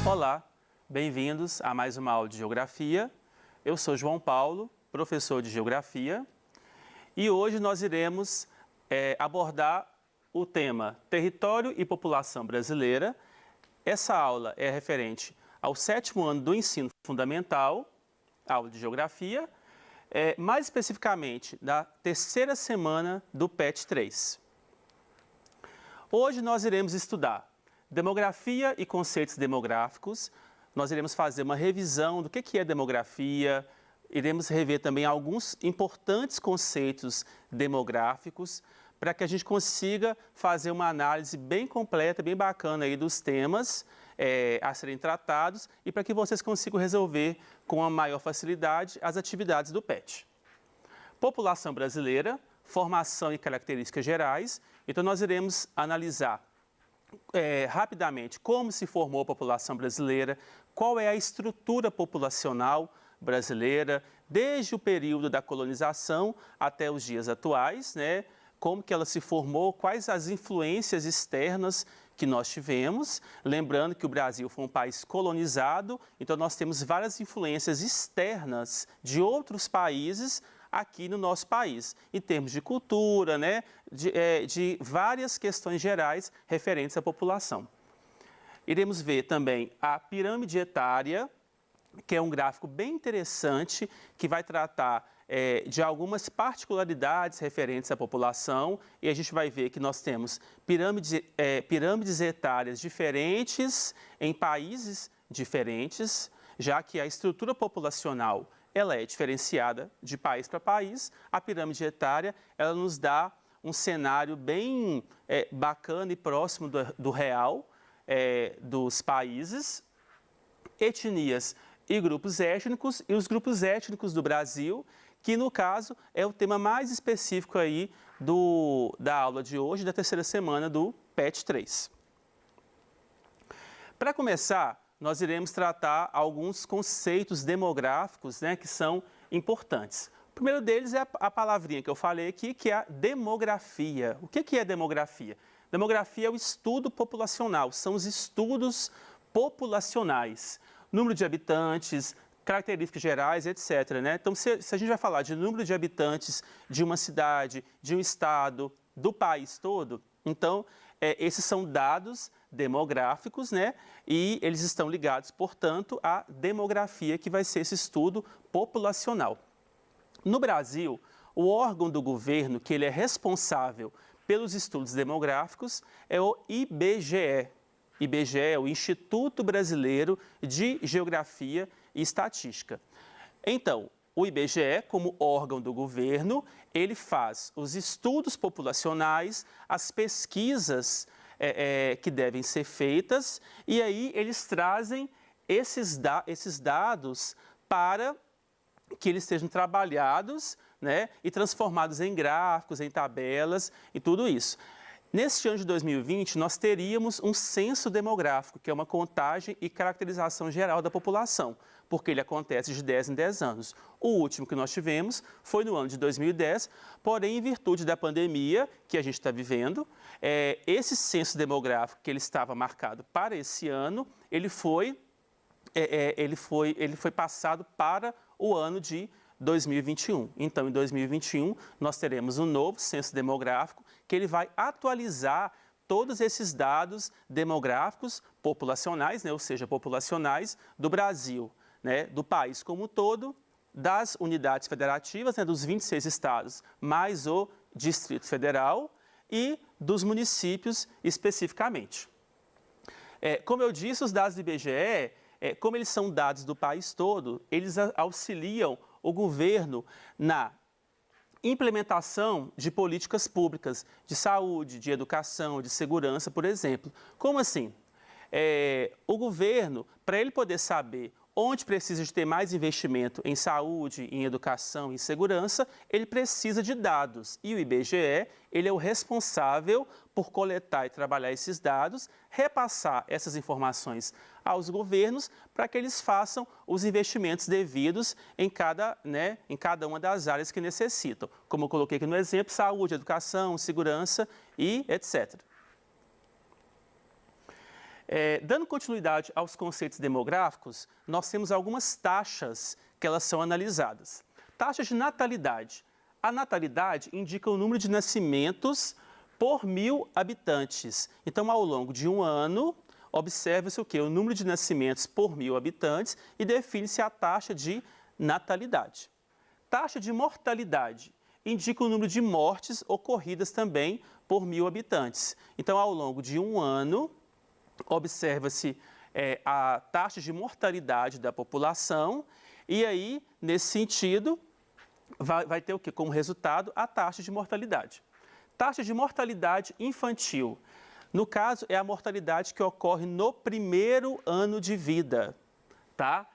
Olá, bem-vindos a mais uma aula de Geografia. Eu sou João Paulo, professor de Geografia, e hoje nós iremos abordar o tema Território e População Brasileira. Essa aula é referente ao 7º ano do ensino fundamental, aula de Geografia, mais especificamente da 3ª semana do PET 3. Hoje nós iremos estudar demografia e conceitos demográficos. Nós iremos fazer uma revisão do que é demografia, iremos rever também alguns importantes conceitos demográficos para que a gente consiga fazer uma análise bem completa, bem bacana aí dos temas a serem tratados e para que vocês consigam resolver com a maior facilidade as atividades do PET. População brasileira, formação e características gerais. Então nós iremos analisar rapidamente como se formou a população brasileira, qual é a estrutura populacional brasileira, desde o período da colonização até os dias atuais, né? Como que ela se formou, quais as influências externas que nós tivemos. Lembrando que o Brasil foi um país colonizado, então nós temos várias influências externas de outros países aqui no nosso país, em termos de cultura, né, de várias questões gerais referentes à população. Iremos ver também a pirâmide etária, que é um gráfico bem interessante, que vai tratar de algumas particularidades referentes à população, e a gente vai ver que nós temos pirâmides etárias diferentes em países diferentes, já que a estrutura populacional ela é diferenciada de país para país. A pirâmide etária ela nos dá um cenário bem bacana e próximo do real dos países, etnias e grupos étnicos, e os grupos étnicos do Brasil, que no caso é o tema mais específico aí da aula de hoje, da 3ª semana do PET 3. Para começar, nós iremos tratar alguns conceitos demográficos, né, que são importantes. O primeiro deles é a palavrinha que eu falei aqui, que é a demografia. O que é demografia? Demografia é o estudo populacional, são os estudos populacionais. Número de habitantes, características gerais, etc. Né? Então, se a gente vai falar de número de habitantes de uma cidade, de um estado, do país todo, então, esses são dados demográficos, né? E eles estão ligados, portanto, à demografia, que vai ser esse estudo populacional. No Brasil, o órgão do governo que ele é responsável pelos estudos demográficos é o IBGE. IBGE é o Instituto Brasileiro de Geografia e Estatística. Então, o IBGE, como órgão do governo, ele faz os estudos populacionais, as pesquisas que devem ser feitas, e aí eles trazem esses dados para que eles sejam trabalhados, né, e transformados em gráficos, em tabelas e tudo isso. Neste ano de 2020, nós teríamos um censo demográfico, que é uma contagem e caracterização geral da população, porque ele acontece de 10 em 10 anos. O último que nós tivemos foi no ano de 2010, porém, em virtude da pandemia que a gente está vivendo, esse censo demográfico que ele estava marcado para esse ano, ele foi passado para o ano de 2021. Então, em 2021, nós teremos um novo censo demográfico que ele vai atualizar todos esses dados demográficos populacionais, né, ou seja, populacionais do Brasil, né, do país como um todo, das unidades federativas, né, dos 26 estados, mais o Distrito Federal e dos municípios especificamente. Como eu disse, os dados do IBGE, como eles são dados do país todo, eles auxiliam o governo na implementação de políticas públicas de saúde, de educação, de segurança, por exemplo. Como assim? O governo, para ele poder saber onde precisa de ter mais investimento em saúde, em educação, em segurança, ele precisa de dados. E o IBGE, ele é o responsável por coletar e trabalhar esses dados, repassar essas informações aos governos para que eles façam os investimentos devidos em cada uma das áreas que necessitam. Como eu coloquei aqui no exemplo, saúde, educação, segurança e etc. Dando continuidade aos conceitos demográficos, nós temos algumas taxas que elas são analisadas. Taxas de natalidade. A natalidade indica o número de nascimentos por 1.000 habitantes. Então, ao longo de um ano, observa-se o quê? O número de nascimentos por 1.000 habitantes e define-se a taxa de natalidade. Taxa de mortalidade indica o número de mortes ocorridas também por 1.000 habitantes. Então, ao longo de um ano, observa-se a taxa de mortalidade da população e aí, nesse sentido, vai ter o quê? Como resultado, a taxa de mortalidade. Taxa de mortalidade infantil. No caso, é a mortalidade que ocorre no primeiro ano de vida, tá?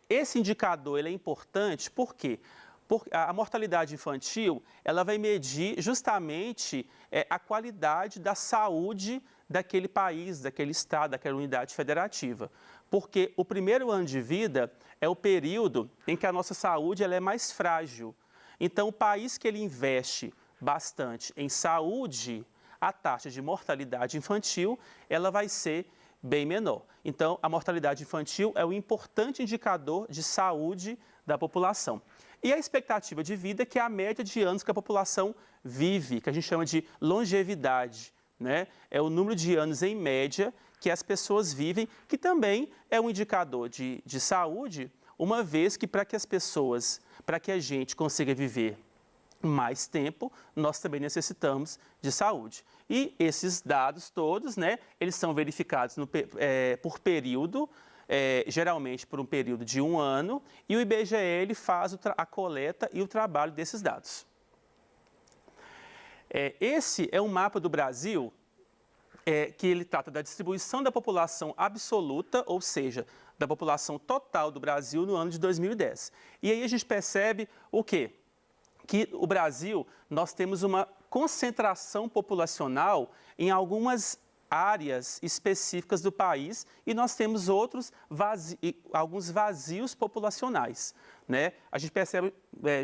Esse indicador ele é importante por quê? Porque a mortalidade infantil ela vai medir justamente a qualidade da saúde daquele país, daquele estado, daquela unidade federativa. Porque o primeiro ano de vida é o período em que a nossa saúde ela é mais frágil. Então, o país que ele investe bastante em saúde, a taxa de mortalidade infantil ela vai ser bem menor. Então, a mortalidade infantil é um importante indicador de saúde da população. E a expectativa de vida, que é a média de anos que a população vive, que a gente chama de longevidade, né? É o número de anos em média que as pessoas vivem, que também é um indicador de saúde, uma vez que para que a gente consiga viver mais tempo, nós também necessitamos de saúde. E esses dados todos, né, eles são verificados por período, geralmente por um período de um ano, e o IBGE ele faz a coleta e o trabalho desses dados. Esse é um mapa do Brasil, que ele trata da distribuição da população absoluta, ou seja, da população total do Brasil no ano de 2010. E aí a gente percebe o quê? Que o Brasil, nós temos uma concentração populacional em algumas áreas específicas do país e nós temos alguns vazios populacionais, né? A gente percebe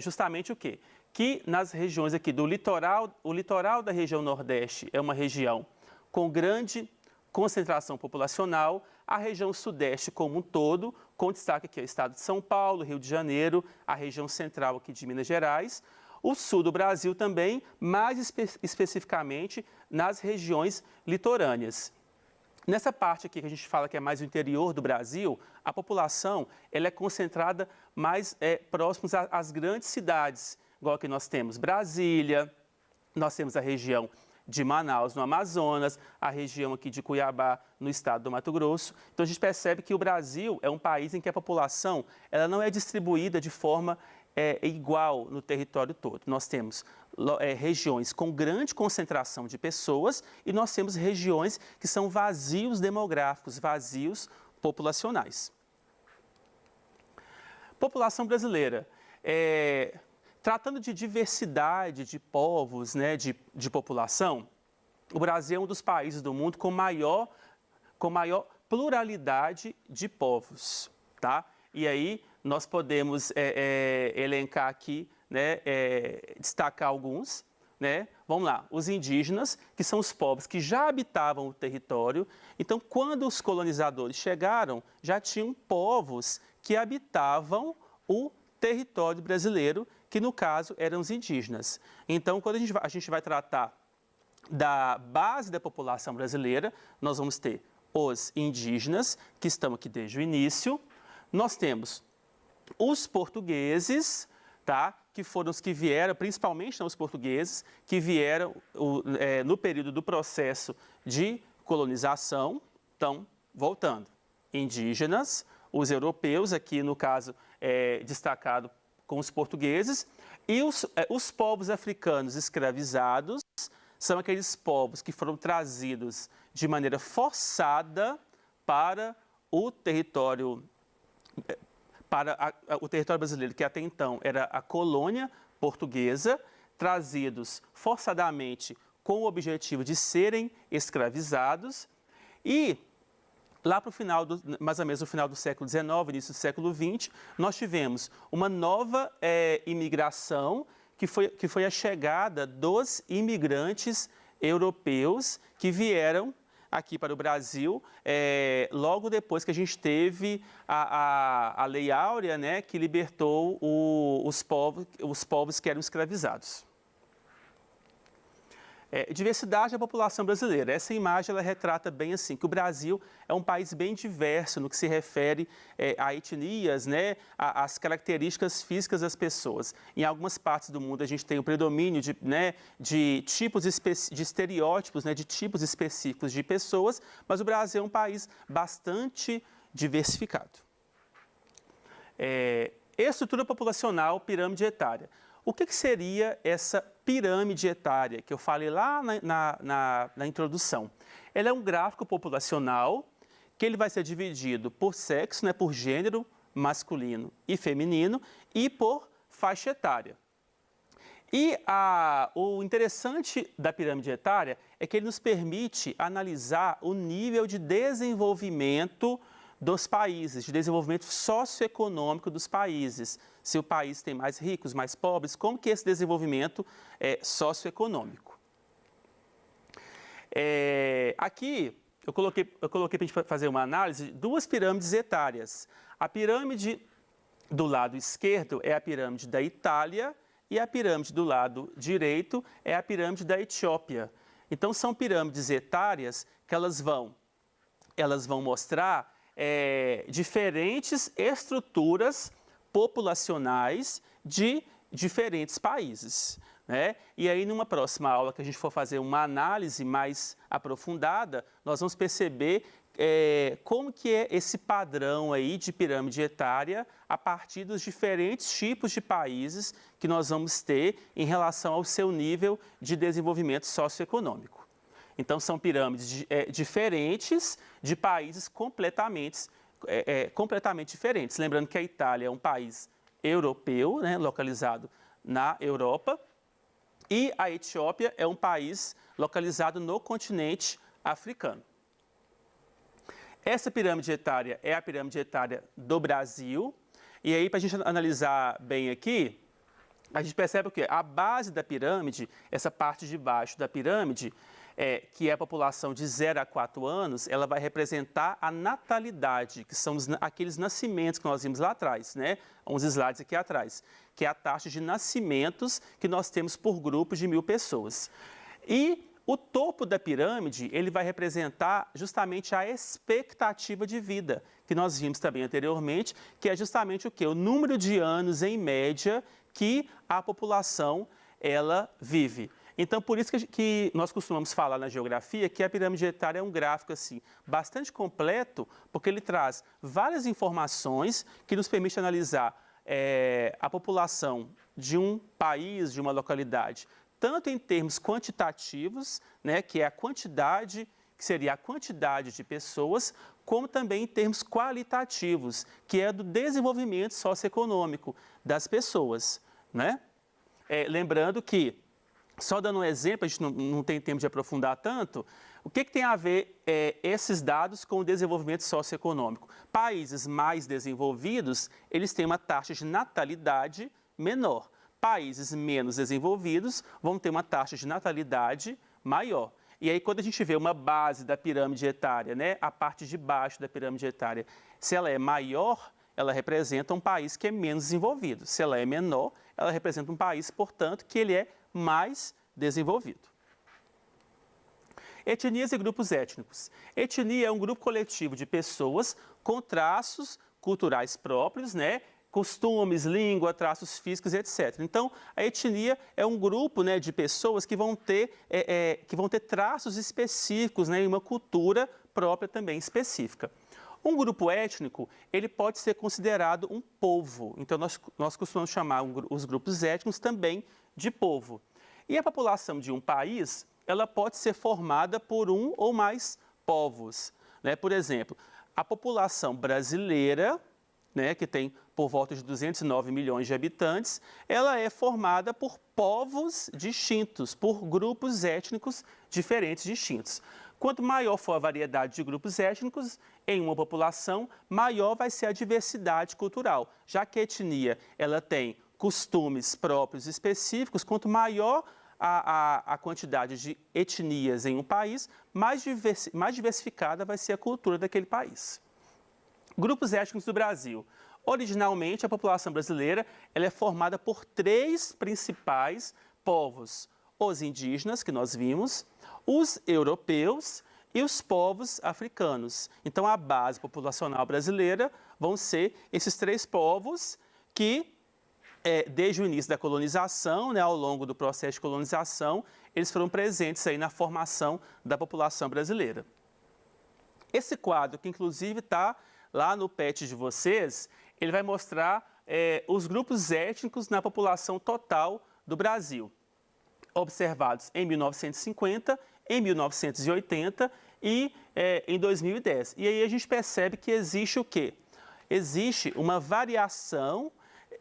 justamente o quê? Que nas regiões aqui do litoral, o litoral da região Nordeste é uma região com grande concentração populacional, a região Sudeste como um todo, com destaque aqui o estado de São Paulo, Rio de Janeiro, a região central aqui de Minas Gerais, o sul do Brasil também, mais especificamente nas regiões litorâneas. Nessa parte aqui que a gente fala que é mais o interior do Brasil, a população ela é concentrada mais próximos às grandes cidades, igual que nós temos Brasília, nós temos a região de Manaus, no Amazonas, a região aqui de Cuiabá, no estado do Mato Grosso. Então, a gente percebe que o Brasil é um país em que a população ela não é distribuída de forma igual no território todo. Nós temos regiões com grande concentração de pessoas e nós temos regiões que são vazios demográficos, vazios populacionais. População brasileira. Tratando de diversidade de povos, né, de população, o Brasil é um dos países do mundo com maior pluralidade de povos, tá? E aí nós podemos elencar aqui, né, destacar alguns, né? Vamos lá, os indígenas, que são os povos que já habitavam o território. Então, quando os colonizadores chegaram, já tinham povos que habitavam o território brasileiro, que no caso eram os indígenas. Então, quando a gente vai tratar da base da população brasileira, nós vamos ter os indígenas, que estão aqui desde o início. Nós temos os portugueses, tá? Que foram os que vieram, principalmente os portugueses, que vieram no período do processo de colonização. Então, voltando, indígenas, os europeus, aqui no caso destacado com os portugueses, e os povos africanos escravizados são aqueles povos que foram trazidos de maneira forçada para o território brasileiro, que até então era a colônia portuguesa, trazidos forçadamente com o objetivo de serem escravizados. E lá para o final, mais ou menos no final do século XIX, início do século XX, nós tivemos uma nova imigração, que foi a chegada dos imigrantes europeus que vieram aqui para o Brasil, logo depois que a gente teve a Lei Áurea, né, que libertou os povos que eram escravizados. Diversidade da população brasileira. Essa imagem ela retrata bem assim, que o Brasil é um país bem diverso no que se refere a etnias, né, às características físicas das pessoas. Em algumas partes do mundo a gente tem o predomínio de tipos de estereótipos, né, de tipos específicos de pessoas, mas o Brasil é um país bastante diversificado. Estrutura populacional, pirâmide etária. O que seria essa pirâmide etária que eu falei lá na introdução? Ela é um gráfico populacional que ele vai ser dividido por sexo, né, por gênero masculino e feminino e por faixa etária. E o interessante da pirâmide etária é que ele nos permite analisar o nível de desenvolvimento dos países, de desenvolvimento socioeconômico dos países. Se o país tem mais ricos, mais pobres, como que esse desenvolvimento é socioeconômico. Aqui eu coloquei para a gente fazer uma análise, duas pirâmides etárias. A pirâmide do lado esquerdo é a pirâmide da Itália e a pirâmide do lado direito é a pirâmide da Etiópia. Então são pirâmides etárias que elas vão mostrar diferentes estruturas populacionais de diferentes países, né? E aí, numa próxima aula que a gente for fazer uma análise mais aprofundada, nós vamos perceber como que é esse padrão aí de pirâmide etária a partir dos diferentes tipos de países que nós vamos ter em relação ao seu nível de desenvolvimento socioeconômico. Então, são pirâmides diferentes de países completamente diferentes. Lembrando que a Itália é um país europeu, né, localizado na Europa, e a Etiópia é um país localizado no continente africano. Essa pirâmide etária é a pirâmide etária do Brasil, e aí, para a gente analisar bem aqui, a gente percebe o quê? A base da pirâmide, essa parte de baixo da pirâmide, que é a população de 0 a 4 anos, ela vai representar a natalidade, que são aqueles nascimentos que nós vimos lá atrás, né? Uns slides aqui atrás, que é a taxa de nascimentos que nós temos por grupo de 1000 pessoas. E o topo da pirâmide, ele vai representar justamente a expectativa de vida, que nós vimos também anteriormente, que é justamente o quê? O número de anos, em média, que a população ela vive. Então, por isso que nós costumamos falar na geografia que a pirâmide etária é um gráfico assim, bastante completo, porque ele traz várias informações que nos permite analisar a população de um país, de uma localidade, tanto em termos quantitativos, né, que é a quantidade, que seria a quantidade de pessoas, como também em termos qualitativos, que é do desenvolvimento socioeconômico das pessoas, né? Lembrando que, só dando um exemplo, a gente não tem tempo de aprofundar tanto, o que tem a ver esses dados com o desenvolvimento socioeconômico? Países mais desenvolvidos, eles têm uma taxa de natalidade menor. Países menos desenvolvidos vão ter uma taxa de natalidade maior. E aí, quando a gente vê uma base da pirâmide etária, né, a parte de baixo da pirâmide etária, se ela é maior, ela representa um país que é menos desenvolvido. Se ela é menor, ela representa um país, portanto, que ele é mais desenvolvido. Etnias e grupos étnicos. Etnia é um grupo coletivo de pessoas com traços culturais próprios, né? Costumes, língua, traços físicos, etc. Então, a etnia é um grupo, né, de pessoas que vão ter traços específicos, né, e uma cultura própria também específica. Um grupo étnico, ele pode ser considerado um povo. Então, nós costumamos chamar os grupos étnicos também de povo. E a população de um país, ela pode ser formada por um ou mais povos, né? Por exemplo, a população brasileira, né, que tem por volta de 209 milhões de habitantes, ela é formada por povos distintos, por grupos étnicos diferentes, distintos. Quanto maior for a variedade de grupos étnicos em uma população, maior vai ser a diversidade cultural, já que a etnia ela tem costumes próprios específicos, quanto maior a quantidade de etnias em um país, mais diversificada vai ser a cultura daquele país. Grupos étnicos do Brasil. Originalmente, a população brasileira ela é formada por 3 principais povos. Os indígenas, que nós vimos, os europeus e os povos africanos. Então, a base populacional brasileira vão ser esses 3 povos que, desde o início da colonização, né, ao longo do processo de colonização, eles foram presentes aí na formação da população brasileira. Esse quadro, que inclusive está lá no PET de vocês, ele vai mostrar os grupos étnicos na população total do Brasil, observados em 1950, em 1980 e em 2010. E aí a gente percebe que existe o quê? Existe uma variação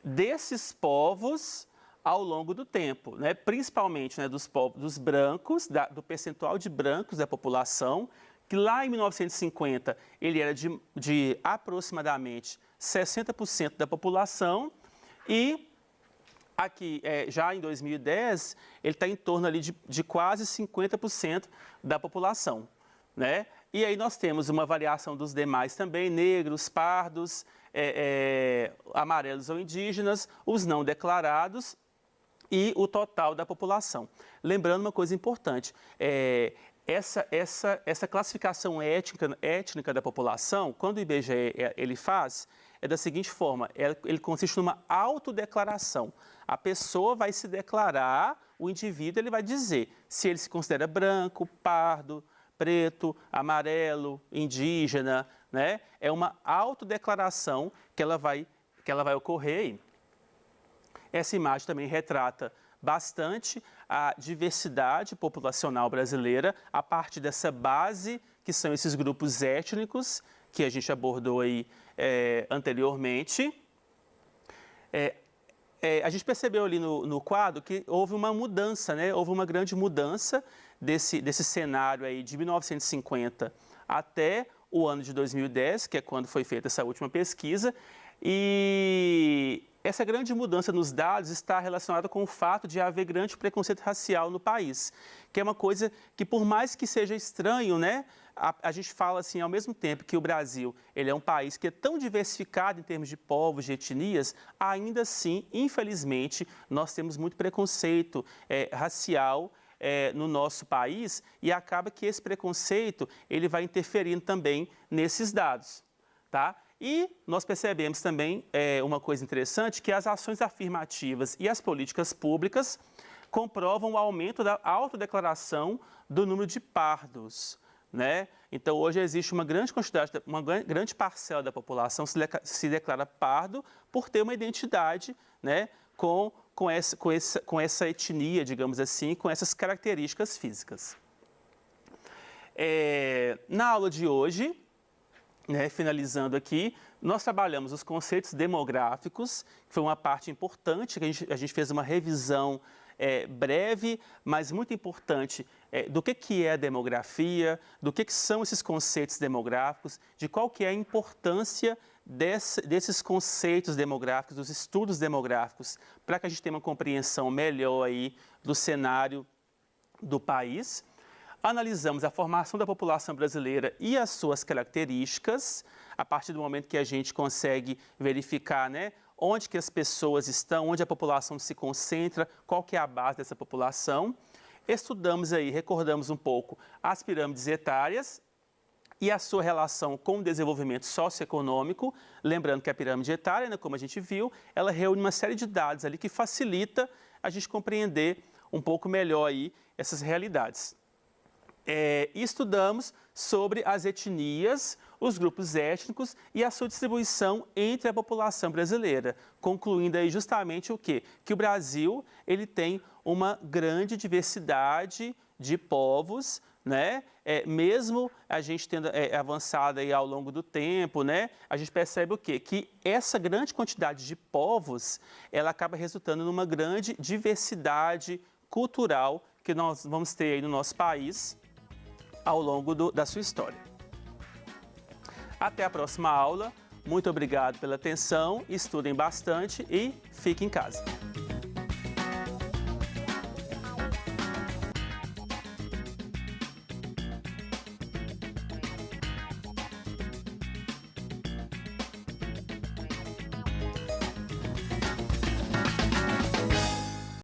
desses povos ao longo do tempo, né? Principalmente, né, dos brancos, do percentual de brancos da população, que lá em 1950 ele era de aproximadamente 60% da população e aqui, já em 2010, ele está em torno ali de quase 50% da população, né? E aí nós temos uma variação dos demais também, negros, pardos, amarelos ou indígenas, os não declarados e o total da população. Lembrando uma coisa importante, essa classificação étnica da população, quando o IBGE ele faz, é da seguinte forma, ele consiste numa autodeclaração. A pessoa vai se declarar, o indivíduo ele vai dizer se ele se considera branco, pardo, preto, amarelo, indígena, né? É uma autodeclaração que ela vai ocorrer aí. Essa imagem também retrata bastante a diversidade populacional brasileira a partir dessa base que são esses grupos étnicos que a gente abordou aí anteriormente. A gente percebeu ali no quadro que houve uma mudança, né? Houve uma grande mudança desse cenário aí de 1950 até o ano de 2010, que é quando foi feita essa última pesquisa, e essa grande mudança nos dados está relacionada com o fato de haver grande preconceito racial no país, que é uma coisa que, por mais que seja estranho, né, a gente fala assim, ao mesmo tempo que o Brasil ele é um país que é tão diversificado em termos de povos, de etnias, ainda assim, infelizmente, nós temos muito preconceito racial no nosso país e acaba que esse preconceito ele vai interferindo também nesses dados, tá? E nós percebemos também uma coisa interessante, que as ações afirmativas e as políticas públicas comprovam o aumento da autodeclaração do número de pardos, né? Então, hoje existe uma grande quantidade, uma grande parcela da população se declara pardo por ter uma identidade, né, com essa etnia, digamos assim, com essas características físicas. Na aula de hoje, né, finalizando aqui, nós trabalhamos os conceitos demográficos, que foi uma parte importante, que a gente fez uma revisão breve, mas muito importante, do que é a demografia, do que são esses conceitos demográficos, de qual que é a importância desses conceitos demográficos, dos estudos demográficos, para que a gente tenha uma compreensão melhor aí do cenário do país. Analisamos a formação da população brasileira e as suas características, a partir do momento que a gente consegue verificar, né, onde que as pessoas estão, onde a população se concentra, qual que é a base dessa população. Estudamos aí, recordamos um pouco as pirâmides etárias e a sua relação com o desenvolvimento socioeconômico. Lembrando que a pirâmide etária, né, como a gente viu, ela reúne uma série de dados ali que facilita a gente compreender um pouco melhor aí essas realidades. Estudamos sobre as etnias, os grupos étnicos e a sua distribuição entre a população brasileira, concluindo aí justamente o quê? Que o Brasil ele tem uma grande diversidade de povos, né? Mesmo a gente tendo avançado aí ao longo do tempo, né? A gente percebe o quê? Que essa grande quantidade de povos, ela acaba resultando numa grande diversidade cultural que nós vamos ter aí no nosso país ao longo da sua história. Até a próxima aula. Muito obrigado pela atenção, estudem bastante e fiquem em casa.